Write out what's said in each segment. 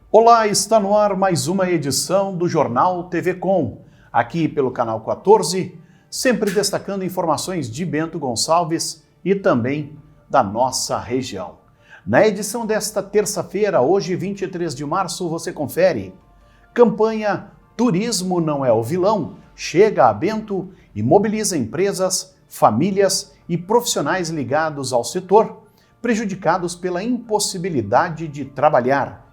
Olá, está no ar mais uma edição do Jornal TV Com, aqui pelo canal 14, sempre destacando informações de Bento Gonçalves e também da nossa região. Na edição desta terça-feira, hoje 23 de março, você confere: campanha Turismo não é o vilão chega a Bento e mobiliza empresas, famílias e profissionais ligados ao setor, prejudicados pela impossibilidade de trabalhar.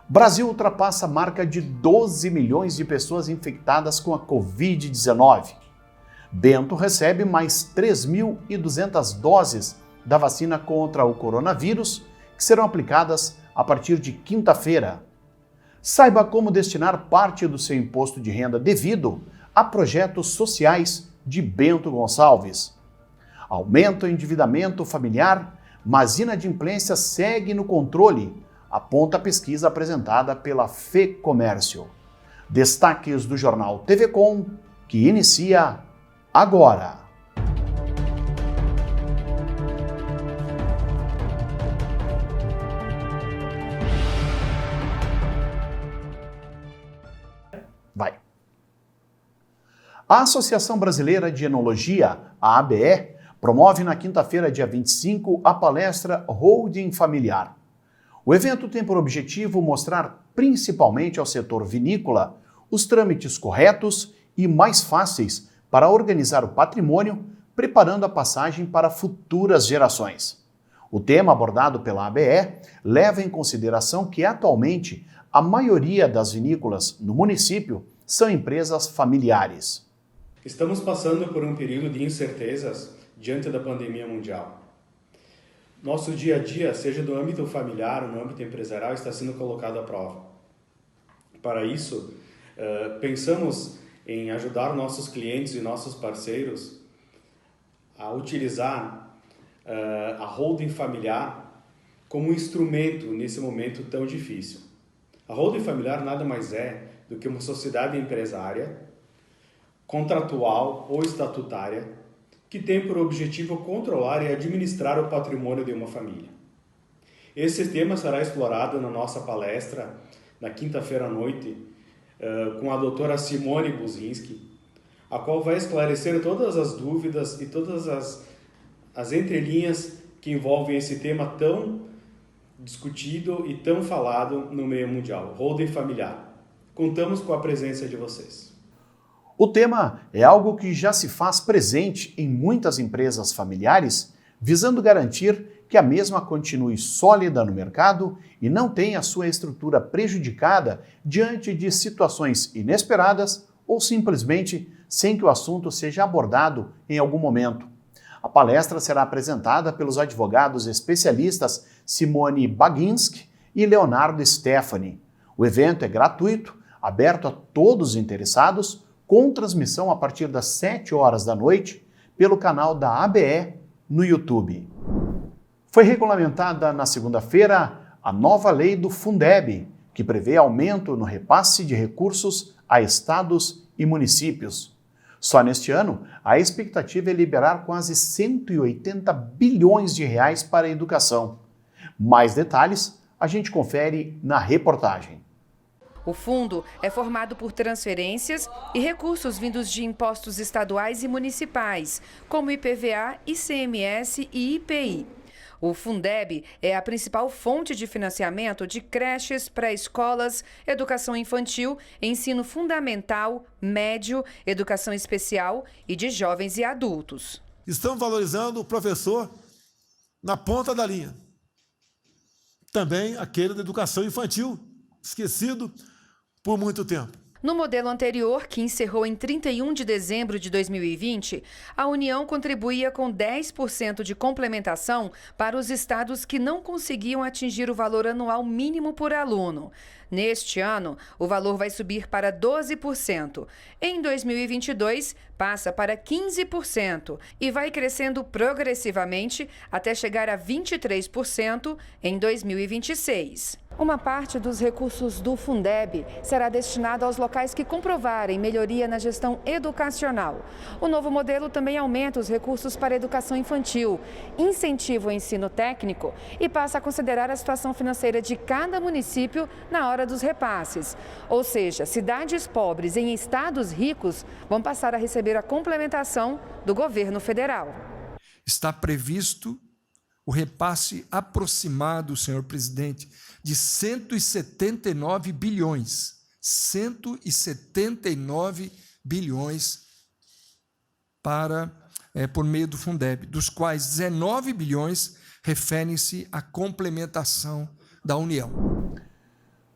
Brasil ultrapassa a marca de 12 milhões de pessoas infectadas com a Covid-19. Bento recebe mais 3.200 doses da vacina contra o coronavírus, que serão aplicadas a partir de quinta-feira. Saiba como destinar parte do seu imposto de renda devido a projetos sociais de Bento Gonçalves. Aumenta o endividamento familiar, mas inadimplência segue no controle, aponta a pesquisa apresentada pela FEComércio. Destaques do Jornal TV Com, que inicia agora. Vai. A Associação Brasileira de Enologia, a ABE, promove na quinta-feira, dia 25, a palestra Holding Familiar. O evento tem por objetivo mostrar principalmente ao setor vinícola os trâmites corretos e mais fáceis para organizar o patrimônio, preparando a passagem para futuras gerações. O tema abordado pela ABE leva em consideração que atualmente a maioria das vinícolas no município são empresas familiares. Estamos passando por um período de incertezas diante da pandemia mundial. Nosso dia a dia, seja do âmbito familiar ou no âmbito empresarial, está sendo colocado à prova. Para isso, pensamos em ajudar nossos clientes e nossos parceiros a utilizar a holding familiar como um instrumento nesse momento tão difícil. A holding familiar nada mais é do que uma sociedade empresária, contratual ou estatutária, que tem por objetivo controlar e administrar o patrimônio de uma família. Esse tema será explorado na nossa palestra na quinta-feira à noite com a doutora Simone Buzinski, a qual vai esclarecer todas as dúvidas e todas as entrelinhas que envolvem esse tema tão discutido e tão falado no meio mundial, holding familiar. Contamos com a presença de vocês. O tema é algo que já se faz presente em muitas empresas familiares, visando garantir que a mesma continue sólida no mercado e não tenha sua estrutura prejudicada diante de situações inesperadas ou simplesmente sem que o assunto seja abordado em algum momento. A palestra será apresentada pelos advogados especialistas Simone Baginski e Leonardo Stefani. O evento é gratuito, aberto a todos os interessados, com transmissão a partir das 7 horas da noite pelo canal da ABE no YouTube. Foi regulamentada na segunda-feira a nova lei do Fundeb, que prevê aumento no repasse de recursos a estados e municípios. Só neste ano, a expectativa é liberar quase 180 bilhões de reais para a educação. Mais detalhes a gente confere na reportagem. O fundo é formado por transferências e recursos vindos de impostos estaduais e municipais, como IPVA, ICMS e IPI. O Fundeb é a principal fonte de financiamento de creches, pré-escolas, educação infantil, ensino fundamental, médio, educação especial e de jovens e adultos. Estamos valorizando o professor na ponta da linha. Também aquele da educação infantil, esquecido por muito tempo. No modelo anterior, que encerrou em 31 de dezembro de 2020, a União contribuía com 10% de complementação para os estados que não conseguiam atingir o valor anual mínimo por aluno. Neste ano, o valor vai subir para 12%. Em 2022, passa para 15% e vai crescendo progressivamente até chegar a 23% em 2026. Uma parte dos recursos do Fundeb será destinada aos locais que comprovarem melhoria na gestão educacional. O novo modelo também aumenta os recursos para a educação infantil, incentiva o ensino técnico e passa a considerar a situação financeira de cada município na hora dos repasses. Ou seja, cidades pobres em estados ricos vão passar a receber a complementação do governo federal. Está previsto o repasse aproximado, senhor presidente, de 179 bilhões. 179 bilhões por meio do Fundeb, dos quais 19 bilhões referem-se à complementação da União.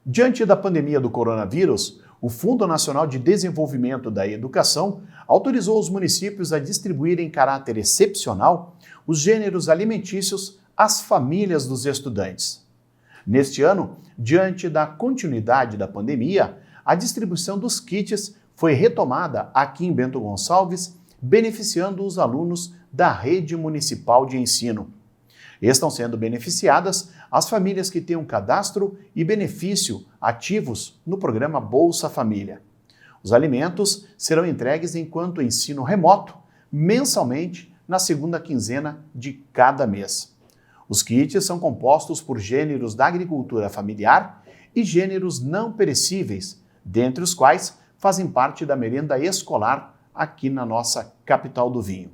Diante da pandemia do coronavírus, o Fundo Nacional de Desenvolvimento da Educação autorizou os municípios a distribuir em caráter excepcional os gêneros alimentícios às famílias dos estudantes. Neste ano, diante da continuidade da pandemia, a distribuição dos kits foi retomada aqui em Bento Gonçalves, beneficiando os alunos da rede municipal de ensino. Estão sendo beneficiadas as famílias que têm um cadastro e benefício ativos no programa Bolsa Família. Os alimentos serão entregues enquanto ensino remoto, mensalmente, na segunda quinzena de cada mês. Os kits são compostos por gêneros da agricultura familiar e gêneros não perecíveis, dentre os quais fazem parte da merenda escolar aqui na nossa capital do vinho.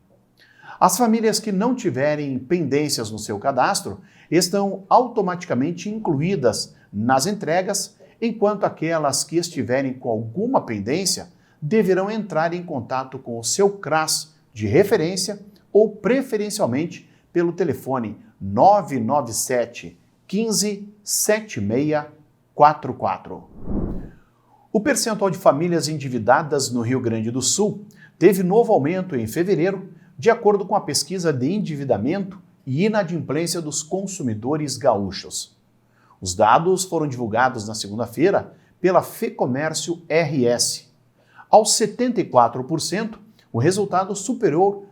As famílias que não tiverem pendências no seu cadastro estão automaticamente incluídas nas entregas, enquanto aquelas que estiverem com alguma pendência deverão entrar em contato com o seu CRAS de referência ou preferencialmente pelo telefone 997 15 7644. O percentual de famílias endividadas no Rio Grande do Sul teve novo aumento em fevereiro, de acordo com a pesquisa de endividamento e inadimplência dos consumidores gaúchos. Os dados foram divulgados na segunda-feira pela FEComércio RS. Aos 74%, o resultado superou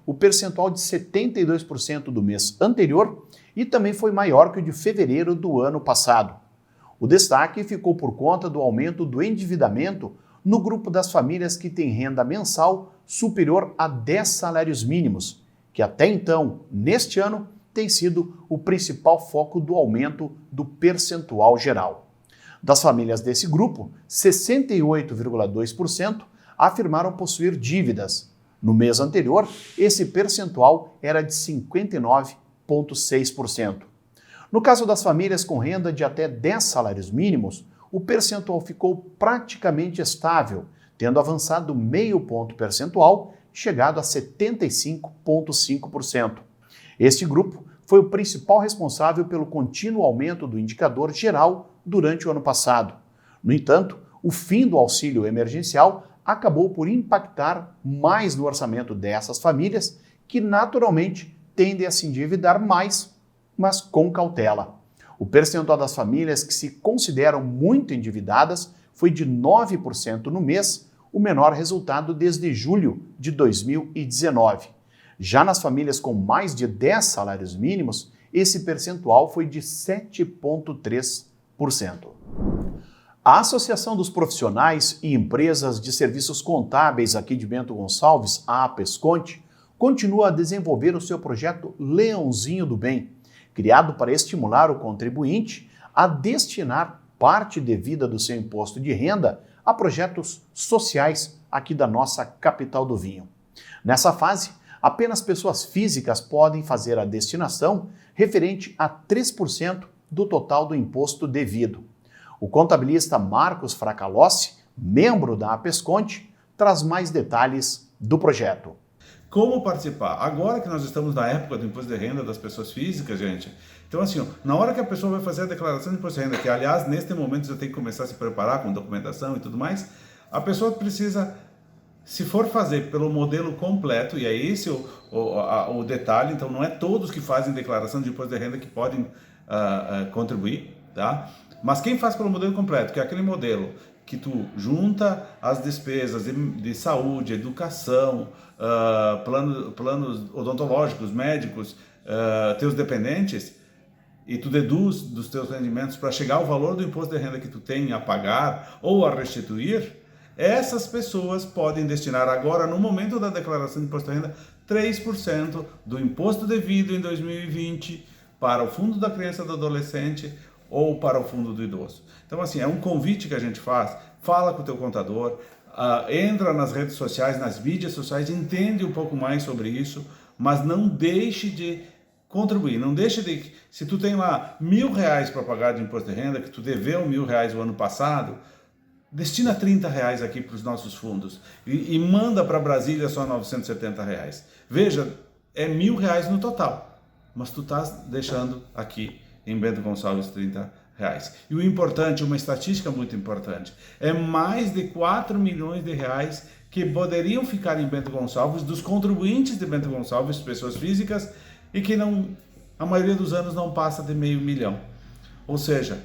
o percentual de 72% do mês anterior e também foi maior que o de fevereiro do ano passado. O destaque ficou por conta do aumento do endividamento no grupo das famílias que têm renda mensal superior a 10 salários mínimos, que até então, neste ano, tem sido o principal foco do aumento do percentual geral. Das famílias desse grupo, 68,2% afirmaram possuir dívidas. No mês anterior, esse percentual era de 59,6%. No caso das famílias com renda de até 10 salários mínimos, o percentual ficou praticamente estável, tendo avançado meio ponto percentual, chegado a 75,5%. Este grupo foi o principal responsável pelo contínuo aumento do indicador geral durante o ano passado. No entanto, o fim do auxílio emergencial acabou por impactar mais no orçamento dessas famílias, que naturalmente tendem a se endividar mais, mas com cautela. O percentual das famílias que se consideram muito endividadas foi de 9% no mês, o menor resultado desde julho de 2019. Já nas famílias com mais de 10 salários mínimos, esse percentual foi de 7,3%. A Associação dos Profissionais e Empresas de Serviços Contábeis aqui de Bento Gonçalves, a APESCONTE, continua a desenvolver o seu projeto Leãozinho do Bem, criado para estimular o contribuinte a destinar parte devida do seu imposto de renda a projetos sociais aqui da nossa capital do vinho. Nessa fase, apenas pessoas físicas podem fazer a destinação referente a 3% do total do imposto devido. O contabilista Marcos Fracalossi, membro da APESCONTE, traz mais detalhes do projeto. Como participar? Agora que nós estamos na época do imposto de renda das pessoas físicas, gente, então assim, na hora que a pessoa vai fazer a declaração de imposto de renda, que aliás, neste momento já tem que começar a se preparar com documentação e tudo mais, a pessoa precisa, se for fazer pelo modelo completo, e é esse o detalhe, então não é todos que fazem declaração de imposto de renda que podem contribuir, tá? Mas quem faz pelo modelo completo, que é aquele modelo que tu junta as despesas de saúde, educação, planos odontológicos, médicos, teus dependentes, e tu deduz dos teus rendimentos para chegar ao valor do imposto de renda que tu tem a pagar ou a restituir, essas pessoas podem destinar agora, no momento da declaração de imposto de renda, 3% do imposto devido em 2020 para o fundo da criança e do adolescente ou para o fundo do idoso. Então, assim, é um convite que a gente faz, fala com o teu contador, entra nas redes sociais, nas mídias sociais, entende um pouco mais sobre isso, mas não deixe de contribuir, não deixe de... Se tu tem lá R$1.000 para pagar de imposto de renda, que tu deveu R$1.000 o ano passado, destina R$30 aqui para os nossos fundos e manda para Brasília só R$970. Veja, é R$1.000 no total, mas tu estás deixando aqui em Bento Gonçalves R$30. E o importante, uma estatística muito importante, é mais de 4 milhões de reais que poderiam ficar em Bento Gonçalves, dos contribuintes de Bento Gonçalves, pessoas físicas, e que não, a maioria dos anos não passa de R$500 mil. Ou seja,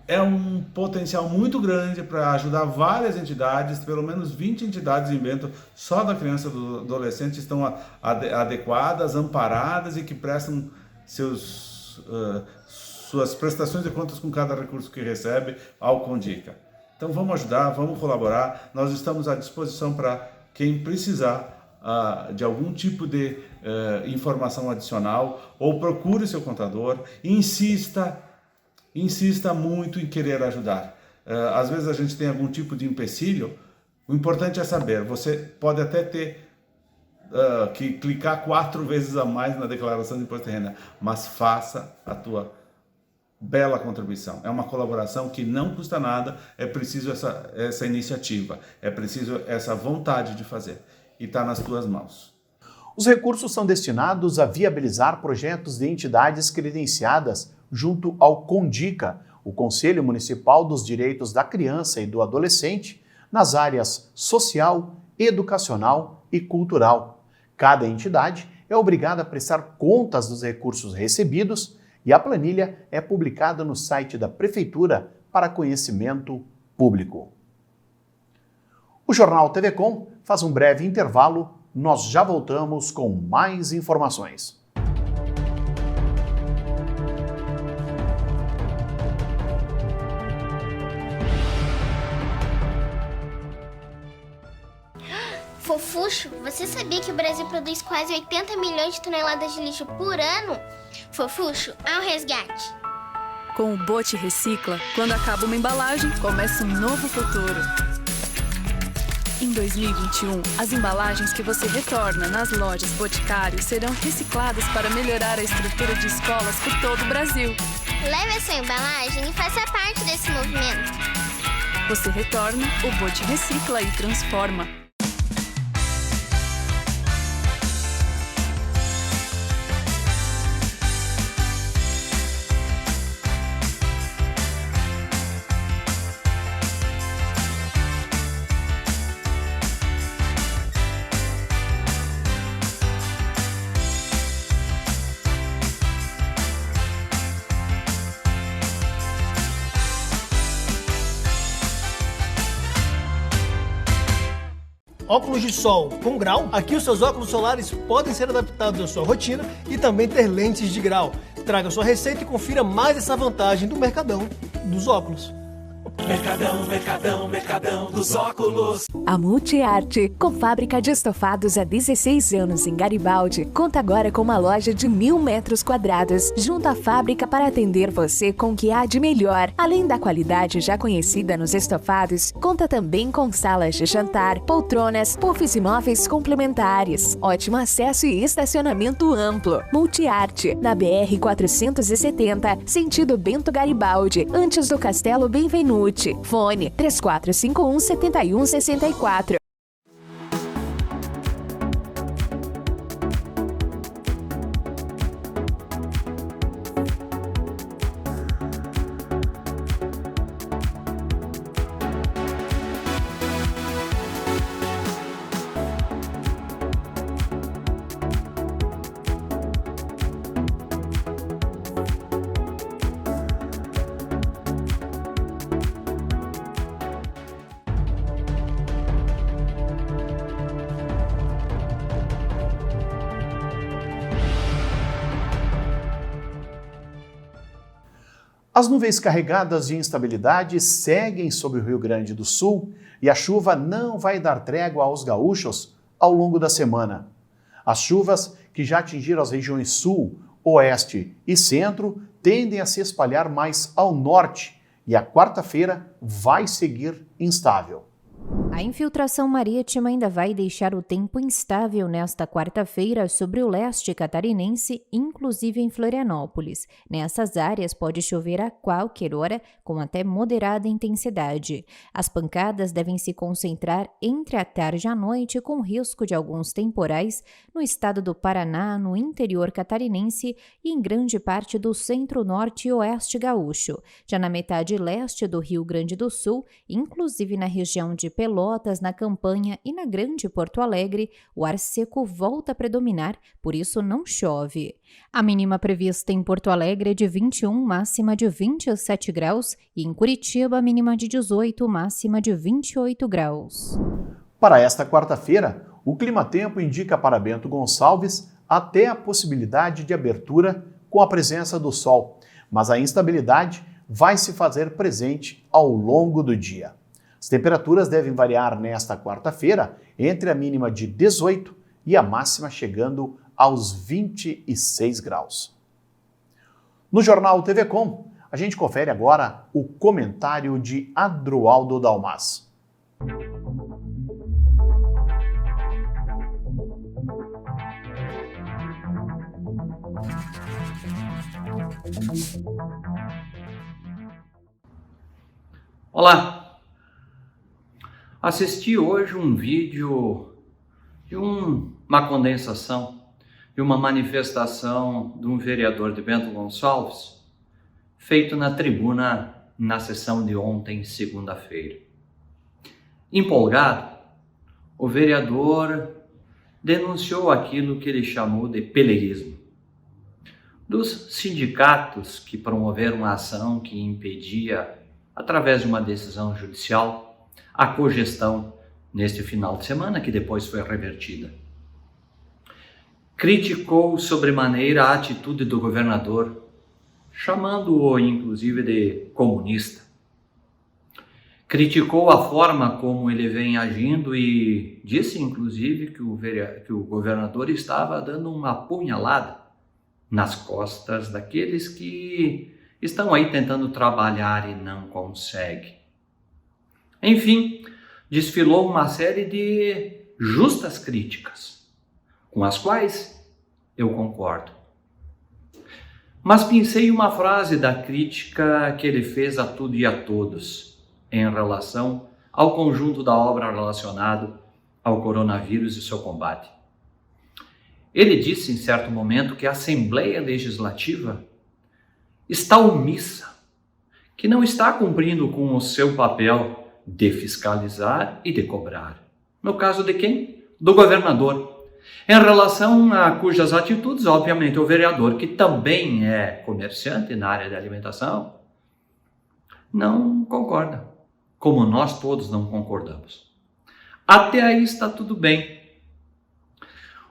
é um potencial muito grande para ajudar várias entidades, pelo menos 20 entidades em Bento, só da criança e do adolescente estão adequadas, amparadas e que prestam suas prestações de contas com cada recurso que recebe ao Condica. Então vamos ajudar, vamos colaborar, nós estamos à disposição para quem precisar de algum tipo de informação adicional, ou procure seu contador, insista muito em querer ajudar. Às vezes a gente tem algum tipo de empecilho, o importante é saber, você pode até ter que clicar 4 vezes a mais na declaração de imposto de renda, mas faça a tua bela contribuição. É uma colaboração que não custa nada, é preciso essa iniciativa, é preciso essa vontade de fazer, e está nas tuas mãos. Os recursos são destinados a viabilizar projetos de entidades credenciadas junto ao Condica, o Conselho Municipal dos Direitos da Criança e do Adolescente, nas áreas social, educacional e cultural. Cada entidade é obrigada a prestar contas dos recursos recebidos e a planilha é publicada no site da Prefeitura para conhecimento público. O Jornal TV Com faz um breve intervalo, nós já voltamos com mais informações. Fofuxo, você sabia que o Brasil produz quase 80 milhões de toneladas de lixo por ano? Fofuxo, ao resgate! Com o Bote Recicla, quando acaba uma embalagem, começa um novo futuro. Em 2021, as embalagens que você retorna nas lojas Boticário serão recicladas para melhorar a estrutura de escolas por todo o Brasil. Leve a sua embalagem e faça parte desse movimento. Você retorna, o Bote recicla e transforma. Óculos de sol com grau? Aqui os seus óculos solares podem ser adaptados à sua rotina e também ter lentes de grau. Traga sua receita e confira mais essa vantagem do Mercadão dos óculos. Mercadão dos óculos. A Multiarte, com fábrica de estofados há 16 anos em Garibaldi, conta agora com uma loja de 1.000 metros quadrados, junto à fábrica para atender você com o que há de melhor. Além da qualidade já conhecida nos estofados, conta também com salas de jantar, poltronas, puffs e móveis complementares, ótimo acesso e estacionamento amplo. Multiarte, na BR 470, sentido Bento Garibaldi, antes do Castelo Benvenuti. Fone 3451-7164. As nuvens carregadas de instabilidade seguem sobre o Rio Grande do Sul e a chuva não vai dar trégua aos gaúchos ao longo da semana. As chuvas que já atingiram as regiões sul, oeste e centro tendem a se espalhar mais ao norte e a quarta-feira vai seguir instável. A infiltração marítima ainda vai deixar o tempo instável nesta quarta-feira sobre o leste catarinense, inclusive em Florianópolis. Nessas áreas pode chover a qualquer hora, com até moderada intensidade. As pancadas devem se concentrar entre a tarde e a noite, com risco de alguns temporais no estado do Paraná, no interior catarinense e em grande parte do centro-norte e oeste gaúcho. Já na metade leste do Rio Grande do Sul, inclusive na região de Pelotas, na Campanha e na Grande Porto Alegre, o ar seco volta a predominar, por isso não chove. A mínima prevista em Porto Alegre é de 21, máxima de 27 graus, e em Curitiba, mínima de 18, máxima de 28 graus. Para esta quarta-feira, o Climatempo indica para Bento Gonçalves até a possibilidade de abertura com a presença do sol, mas a instabilidade vai se fazer presente ao longo do dia. As temperaturas devem variar nesta quarta-feira entre a mínima de 18 e a máxima chegando aos 26 graus. No Jornal TV Com, a gente confere agora o comentário de Adroaldo Dalmas. Olá! Assisti hoje um vídeo de uma condensação de uma manifestação de um vereador de Bento Gonçalves, feito na tribuna na sessão de ontem, segunda-feira. Empolgado, o vereador denunciou aquilo que ele chamou de peleguismo. Dos sindicatos que promoveram a ação que impedia, através de uma decisão judicial, a cogestão neste final de semana, que depois foi revertida. Criticou sobremaneira a atitude do governador, chamando-o inclusive de comunista. Criticou a forma como ele vem agindo e disse inclusive que o governador estava dando uma apunhalada nas costas daqueles que estão aí tentando trabalhar e não conseguem. Enfim, desfilou uma série de justas críticas, com as quais eu concordo. Mas pensei uma frase da crítica que ele fez a tudo e a todos, em relação ao conjunto da obra relacionado ao coronavírus e seu combate. Ele disse em certo momento que a Assembleia Legislativa está omissa, que não está cumprindo com o seu papel de fiscalizar e de cobrar. No caso de quem? Do governador. Em relação a cujas atitudes, obviamente, o vereador, que também é comerciante na área de alimentação, não concorda, como nós todos não concordamos. Até aí está tudo bem.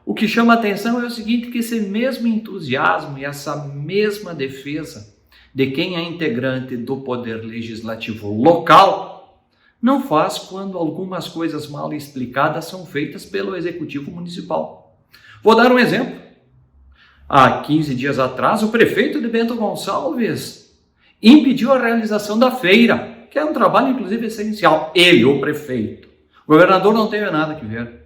O que chama a atenção é o seguinte, que esse mesmo entusiasmo e essa mesma defesa de quem é integrante do Poder Legislativo local não faz quando algumas coisas mal explicadas são feitas pelo Executivo Municipal. Vou dar um exemplo. Há 15 dias atrás, o prefeito de Bento Gonçalves impediu a realização da feira, que é um trabalho, inclusive, essencial. Ele, o prefeito. O governador não teve nada que ver.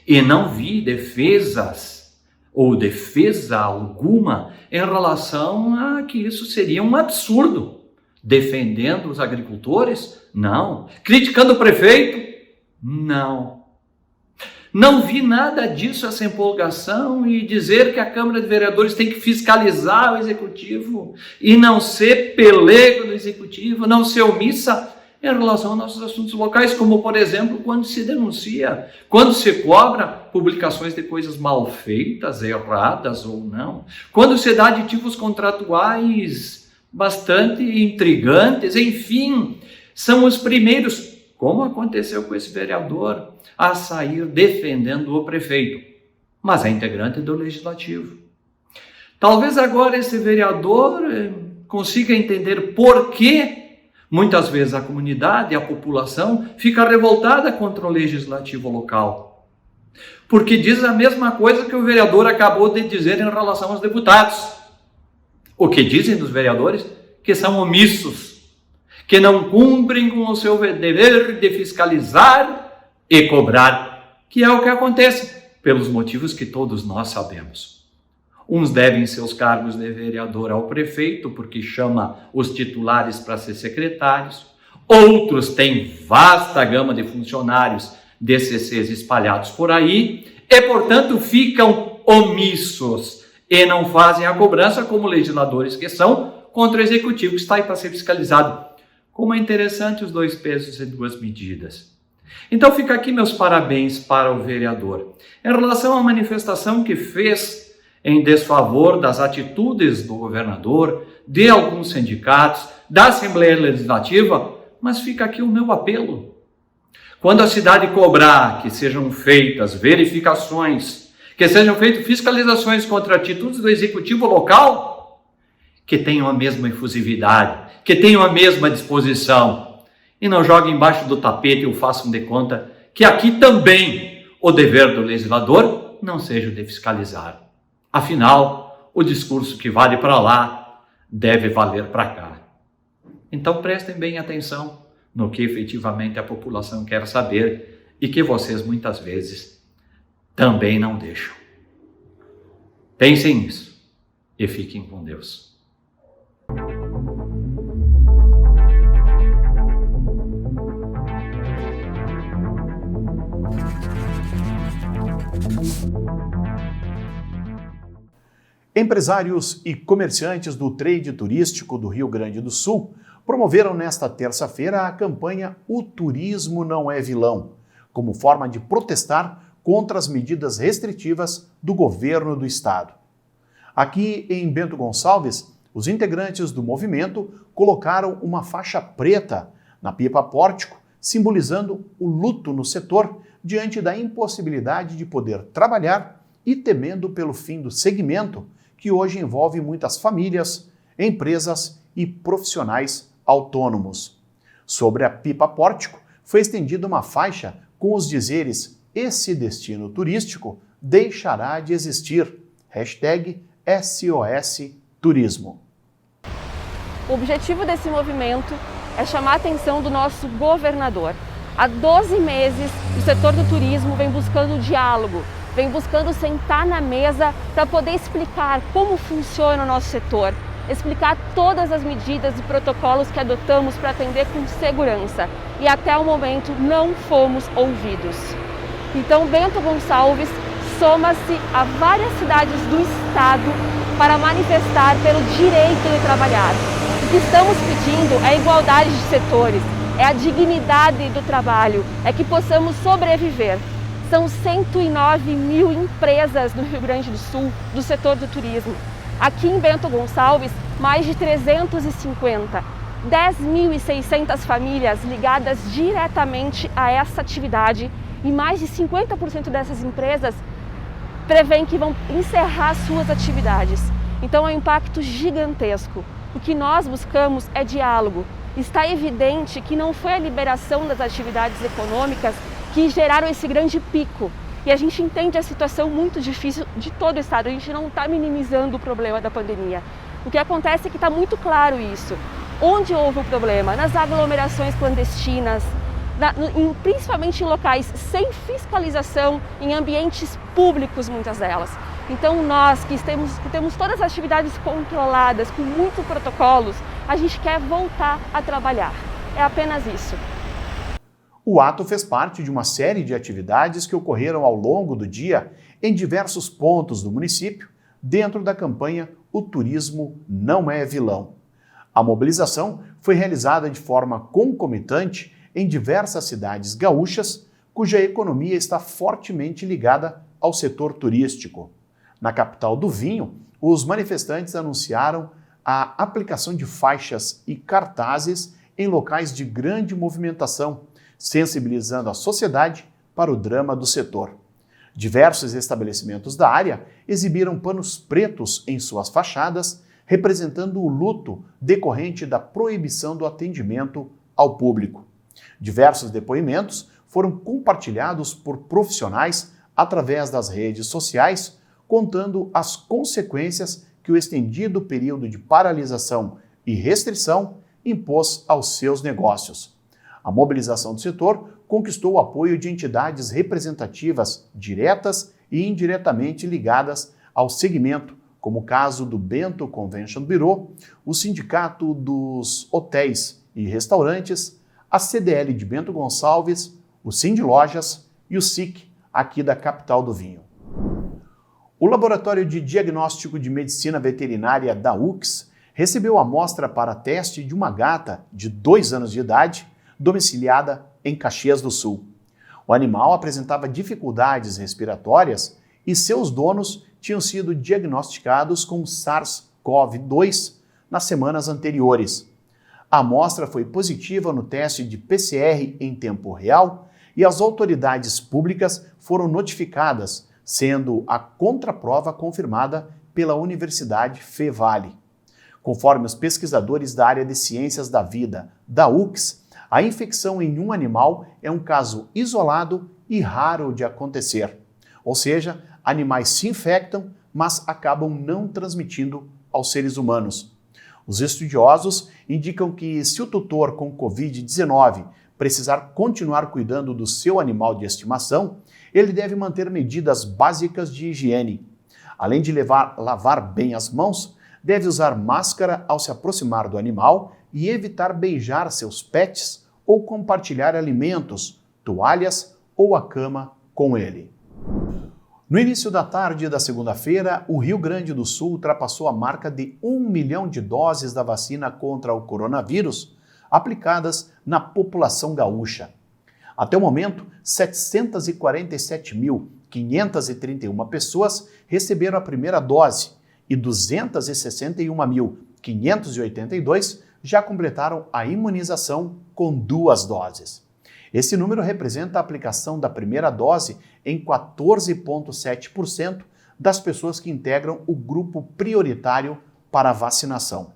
E não vi defesas ou defesa alguma em relação a que isso seria um absurdo. Defendendo os agricultores? Não. Criticando o prefeito? Não. Não vi nada disso, essa empolgação e dizer que a Câmara de Vereadores tem que fiscalizar o Executivo e não ser pelego do Executivo, não ser omissa em relação aos nossos assuntos locais, como, por exemplo, quando se denuncia, quando se cobra publicações de coisas mal feitas, erradas ou não, quando se dá aditivos contratuais bastante intrigantes, enfim, são os primeiros, como aconteceu com esse vereador, a sair defendendo o prefeito, mas é integrante do Legislativo. Talvez agora esse vereador consiga entender por que muitas vezes a comunidade e a população fica revoltada contra o legislativo local. Porque diz a mesma coisa que o vereador acabou de dizer em relação aos deputados. O que dizem dos vereadores? Que são omissos, que não cumprem com o seu dever de fiscalizar e cobrar, que é o que acontece, pelos motivos que todos nós sabemos. Uns devem seus cargos de vereador ao prefeito, porque chama os titulares para ser secretários. Outros têm vasta gama de funcionários de CCs espalhados por aí e, portanto, ficam omissos e não fazem a cobrança como legisladores que são contra o executivo que está aí para ser fiscalizado. Como é interessante os 2 pesos e 2 medidas. Então fica aqui meus parabéns para o vereador. Em relação à manifestação que fez em desfavor das atitudes do governador, de alguns sindicatos, da Assembleia Legislativa, mas fica aqui o meu apelo. Quando a cidade cobrar que sejam feitas verificações, que sejam feitas fiscalizações contra atitudes do executivo local, que tenham a mesma efusividade, que tenham a mesma disposição, e não joguem embaixo do tapete ou façam de conta que aqui também o dever do legislador não seja o de fiscalizar. Afinal, o discurso que vale para lá deve valer para cá. Então prestem bem atenção no que efetivamente a população quer saber e que vocês muitas vezes também não deixam. Pensem nisso e fiquem com Deus. Empresários e comerciantes do trade turístico do Rio Grande do Sul promoveram nesta terça-feira a campanha O Turismo Não é Vilão, como forma de protestar contra as medidas restritivas do governo do estado. Aqui em Bento Gonçalves, os integrantes do movimento colocaram uma faixa preta na pipa pórtico, simbolizando o luto no setor diante da impossibilidade de poder trabalhar e temendo pelo fim do segmento, que hoje envolve muitas famílias, empresas e profissionais autônomos. Sobre a pipa pórtico, foi estendida uma faixa com os dizeres "Esse destino turístico deixará de existir", #SOS Turismo. O objetivo desse movimento é chamar a atenção do nosso governador. Há 12 meses, o setor do turismo vem buscando diálogo, vem buscando sentar na mesa para poder explicar como funciona o nosso setor, explicar todas as medidas e protocolos que adotamos para atender com segurança. E até o momento não fomos ouvidos. Então Bento Gonçalves soma-se a várias cidades do estado para manifestar pelo direito de trabalhar. O que estamos pedindo é a igualdade de setores, é a dignidade do trabalho, é que possamos sobreviver. São 109 mil empresas no Rio Grande do Sul do setor do turismo. Aqui em Bento Gonçalves, mais de 350. 10.600 famílias ligadas diretamente a essa atividade e mais de 50% dessas empresas prevêem que vão encerrar suas atividades. Então é um impacto gigantesco. O que nós buscamos é diálogo. Está evidente que não foi a liberação das atividades econômicas que geraram esse grande pico. E a gente entende a situação muito difícil de todo o estado, a gente não está minimizando o problema da pandemia. O que acontece é que está muito claro isso. Onde houve o problema? Nas aglomerações clandestinas, principalmente em locais sem fiscalização, em ambientes públicos, muitas delas. Então nós que temos todas as atividades controladas, com muitos protocolos, a gente quer voltar a trabalhar. É apenas isso. O ato fez parte de uma série de atividades que ocorreram ao longo do dia em diversos pontos do município, dentro da campanha O Turismo Não é Vilão. A mobilização foi realizada de forma concomitante em diversas cidades gaúchas, cuja economia está fortemente ligada ao setor turístico. Na capital do vinho, os manifestantes anunciaram a aplicação de faixas e cartazes em locais de grande movimentação, sensibilizando a sociedade para o drama do setor. Diversos estabelecimentos da área exibiram panos pretos em suas fachadas, representando o luto decorrente da proibição do atendimento ao público. Diversos depoimentos foram compartilhados por profissionais através das redes sociais, contando as consequências que o estendido período de paralisação e restrição impôs aos seus negócios. A mobilização do setor conquistou o apoio de entidades representativas diretas e indiretamente ligadas ao segmento, como o caso do Bento Convention Bureau, o Sindicato dos Hotéis e Restaurantes, a CDL de Bento Gonçalves, o Sind Lojas e o SIC, aqui da capital do vinho. O Laboratório de Diagnóstico de Medicina Veterinária da UX recebeu amostra para teste de uma gata de 2 anos de idade, domiciliada em Caxias do Sul. O animal apresentava dificuldades respiratórias e seus donos tinham sido diagnosticados com SARS-CoV-2 nas semanas anteriores. A amostra foi positiva no teste de PCR em tempo real e as autoridades públicas foram notificadas, sendo a contraprova confirmada pela Universidade Fevale. Conforme os pesquisadores da área de Ciências da Vida, da UX, a infecção em um animal é um caso isolado e raro de acontecer. Ou seja, animais se infectam, mas acabam não transmitindo aos seres humanos. Os estudiosos indicam que se o tutor com Covid-19 precisar continuar cuidando do seu animal de estimação, ele deve manter medidas básicas de higiene. Além de lavar bem as mãos, deve usar máscara ao se aproximar do animal e evitar beijar seus pets ou compartilhar alimentos, toalhas ou a cama com ele. No início da tarde da segunda-feira, o Rio Grande do Sul ultrapassou a marca de 1 milhão de doses da vacina contra o coronavírus aplicadas na população gaúcha. Até o momento, 747.531 pessoas receberam a primeira dose e 261.582 já completaram a imunização com 2 doses. Esse número representa a aplicação da primeira dose em 14,7% das pessoas que integram o grupo prioritário para a vacinação.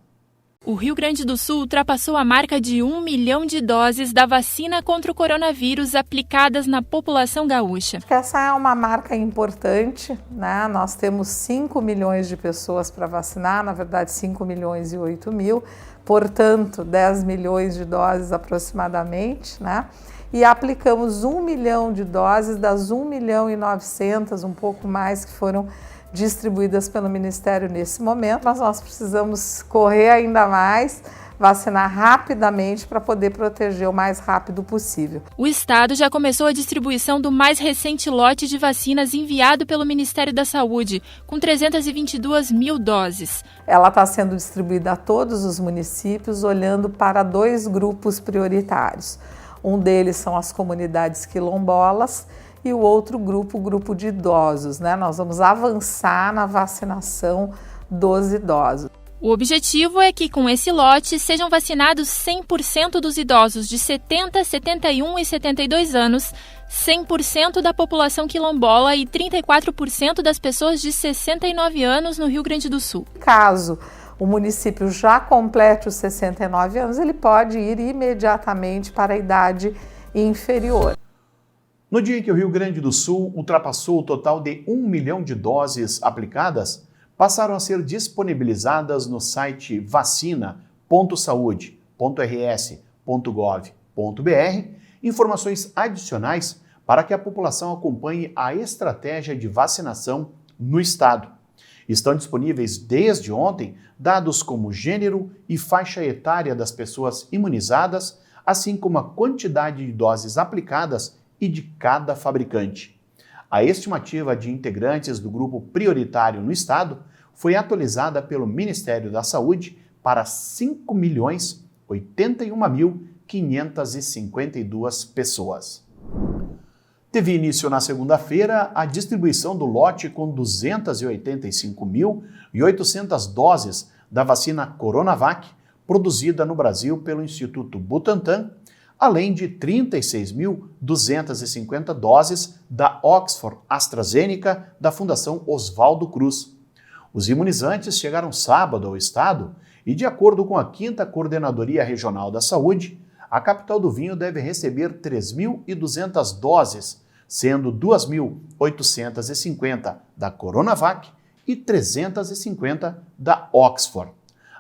O Rio Grande do Sul ultrapassou a marca de 1 milhão de doses da vacina contra o coronavírus aplicadas na população gaúcha. Essa é uma marca importante, né? Nós temos 5 milhões de pessoas para vacinar, na verdade 5 milhões e 8 mil, portanto 10 milhões de doses aproximadamente, né? E aplicamos 1 milhão de doses das 1 milhão e 900, um pouco mais, que foram distribuídas pelo Ministério nesse momento, mas nós precisamos correr ainda mais, vacinar rapidamente para poder proteger o mais rápido possível. O Estado já começou a distribuição do mais recente lote de vacinas enviado pelo Ministério da Saúde, com 322 mil doses. Ela está sendo distribuída a todos os municípios, olhando para 2 grupos prioritários. Um deles são as comunidades quilombolas e o outro grupo, o grupo de idosos, né? Nós vamos avançar na vacinação dos idosos. O objetivo é que, com esse lote, sejam vacinados 100% dos idosos de 70, 71 e 72 anos, 100% da população quilombola e 34% das pessoas de 69 anos no Rio Grande do Sul. Caso o município já complete os 69 anos, ele pode ir imediatamente para a idade inferior. No dia em que o Rio Grande do Sul ultrapassou o total de 1 milhão de doses aplicadas, passaram a ser disponibilizadas no site vacina.saude.rs.gov.br informações adicionais para que a população acompanhe a estratégia de vacinação no estado. Estão disponíveis desde ontem dados como gênero e faixa etária das pessoas imunizadas, assim como a quantidade de doses aplicadas e de cada fabricante. A estimativa de integrantes do grupo prioritário no estado foi atualizada pelo Ministério da Saúde para 5.081.552 pessoas. Teve início na segunda-feira a distribuição do lote com 285.800 doses da vacina Coronavac, produzida no Brasil pelo Instituto Butantan, além de 36.250 doses da Oxford AstraZeneca da Fundação Oswaldo Cruz. Os imunizantes chegaram sábado ao estado e, de acordo com a 5ª Coordenadoria Regional da Saúde, a capital do vinho deve receber 3.200 doses, sendo 2.850 da Coronavac e 350 da Oxford.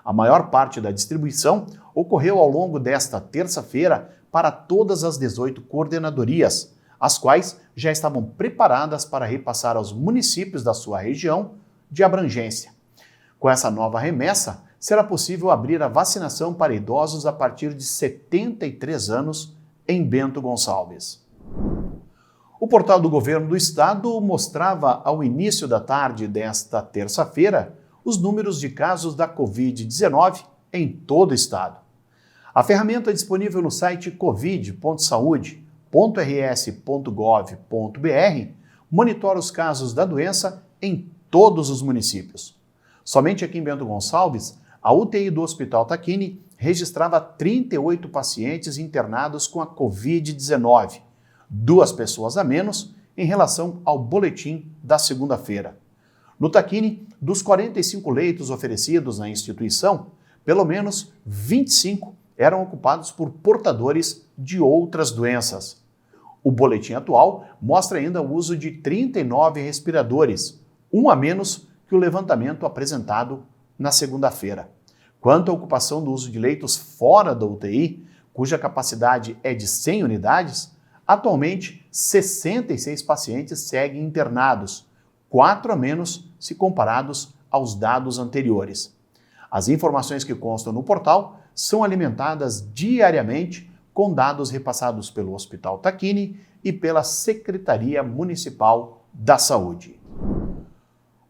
A maior parte da distribuição ocorreu ao longo desta terça-feira para todas as 18 coordenadorias, as quais já estavam preparadas para repassar aos municípios da sua região de abrangência. Com essa nova remessa, será possível abrir a vacinação para idosos a partir de 73 anos em Bento Gonçalves. O portal do governo do estado mostrava ao início da tarde desta terça-feira os números de casos da Covid-19 em todo o estado. A ferramenta é disponível no site covid.saude.rs.gov.br monitora os casos da doença em todos os municípios. Somente aqui em Bento Gonçalves, a UTI do Hospital Tacchini registrava 38 pacientes internados com a Covid-19, 2 pessoas a menos em relação ao boletim da segunda-feira. No Tacchini, dos 45 leitos oferecidos na instituição, pelo menos 25 eram ocupados por portadores de outras doenças. O boletim atual mostra ainda o uso de 39 respiradores, um a menos que o levantamento apresentado na segunda-feira. Quanto à ocupação do uso de leitos fora da UTI, cuja capacidade é de 100 unidades, atualmente 66 pacientes seguem internados, 4 a menos se comparados aos dados anteriores. As informações que constam no portal são alimentadas diariamente com dados repassados pelo Hospital Tacchini e pela Secretaria Municipal da Saúde.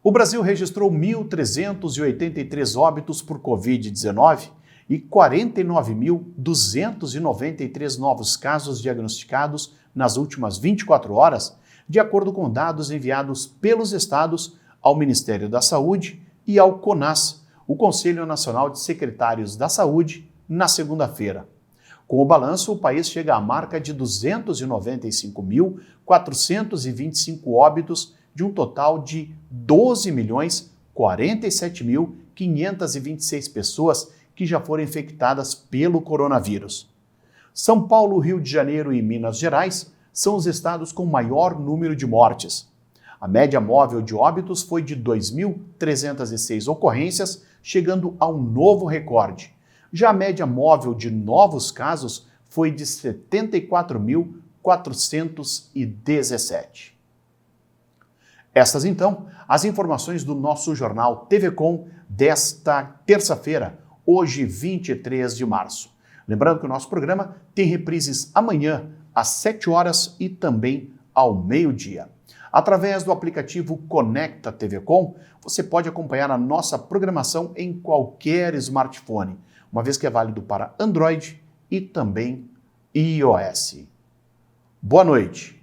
O Brasil registrou 1.383 óbitos por Covid-19 e 49.293 novos casos diagnosticados nas últimas 24 horas, de acordo com dados enviados pelos estados ao Ministério da Saúde e ao CONAS, o Conselho Nacional de Secretários da Saúde, na segunda-feira. Com o balanço, o país chega à marca de 295.425 óbitos, de um total de 12.047.526 pessoas que já foram infectadas pelo coronavírus. São Paulo, Rio de Janeiro e Minas Gerais são os estados com maior número de mortes. A média móvel de óbitos foi de 2.306 ocorrências, chegando a um novo recorde. Já a média móvel de novos casos foi de 74.417. Estas, então, as informações do nosso jornal TV Com desta terça-feira, hoje 23 de março. Lembrando que o nosso programa tem reprises amanhã, às 7 horas e também ao meio-dia. Através do aplicativo Conecta TV Com, você pode acompanhar a nossa programação em qualquer smartphone, uma vez que é válido para Android e também iOS. Boa noite!